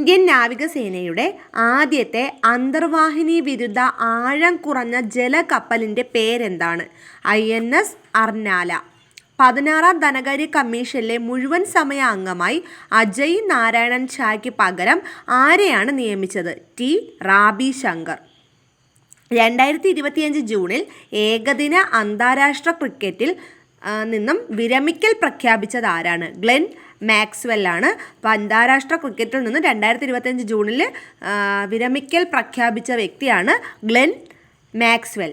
Indian നാവികസേനയുടെ ആദ്യത്തെ അന്തർവാഹിനി വിരുദ്ധ ആഴം കുറഞ്ഞ ജലകപ്പലിൻ്റെ പേരെന്താണ്? INS അർനാല. 16-ാം ധനകാര്യ കമ്മീഷനിലെ മുഴുവൻ സമയ അംഗമായി അജയ് നാരായണൻ ഝായ്ക്ക് പകരം ആരെയാണ് നിയമിച്ചത്? T. റാബി ശങ്കർ. 2025 ജൂണിൽ ഏകദിന അന്താരാഷ്ട്ര ക്രിക്കറ്റിൽ നിന്നും വിരമിക്കൽ പ്രഖ്യാപിച്ചത് ആരാണ്? ഗ്ലെൻ മാക്സ്വെല്ലാണ്. അപ്പോൾ അന്താരാഷ്ട്ര ക്രിക്കറ്റിൽ നിന്ന് 2025 ജൂണിൽ വിരമിക്കൽ പ്രഖ്യാപിച്ച വ്യക്തിയാണ് Glenn Maxwell.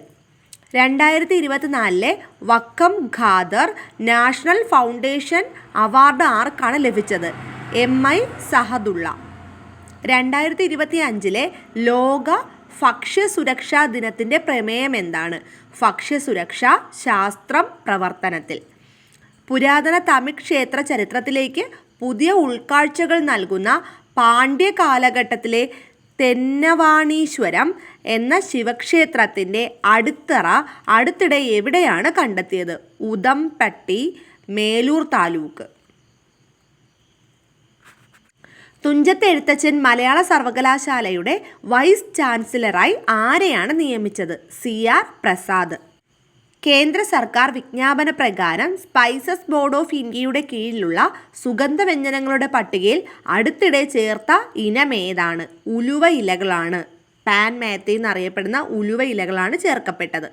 2024 Vakkom Khader national foundation award ആർക്കാണ് ലഭിച്ചത്? MI സഹദുള്ള. 2025 ലോക ഭക്ഷ്യസുരക്ഷാ ദിനത്തിൻ്റെ പ്രമേയം എന്താണ്? ഭക്ഷ്യസുരക്ഷ ശാസ്ത്രം പ്രവർത്തനത്തിൽ. പുരാതന തമിഴ് ക്ഷേത്ര ചരിത്രത്തിലേക്ക് പുതിയ ഉൾക്കാഴ്ചകൾ നൽകുന്ന പാണ്ഡ്യ കാലഘട്ടത്തിലെ തെന്നവാണീശ്വരം എന്ന ശിവക്ഷേത്രത്തിൻ്റെ അടിത്തറ അടുത്തിടെ എവിടെയാണ് കണ്ടെത്തിയത്? ഉദംപട്ടി, മേലൂർ താലൂക്ക്. തുഞ്ചത്ത് എഴുത്തച്ഛൻ മലയാള സർവകലാശാലയുടെ വൈസ് ചാൻസലറായി ആരെയാണ് നിയമിച്ചത്? CR പ്രസാദ്. കേന്ദ്ര സർക്കാർ വിജ്ഞാപന പ്രകാരം സ്പൈസസ് ബോർഡ് ഓഫ് ഇന്ത്യയുടെ കീഴിലുള്ള സുഗന്ധവ്യഞ്ജനങ്ങളുടെ പട്ടികയിൽ അടുത്തിടെ ചേർത്ത ഇനമേതാണ്? ഉലുവ ഇലകളാണ്. പാൻ മേത്തി എന്നറിയപ്പെടുന്ന ഉലുവ ഇലകളാണ് ചേർക്കപ്പെട്ടത്.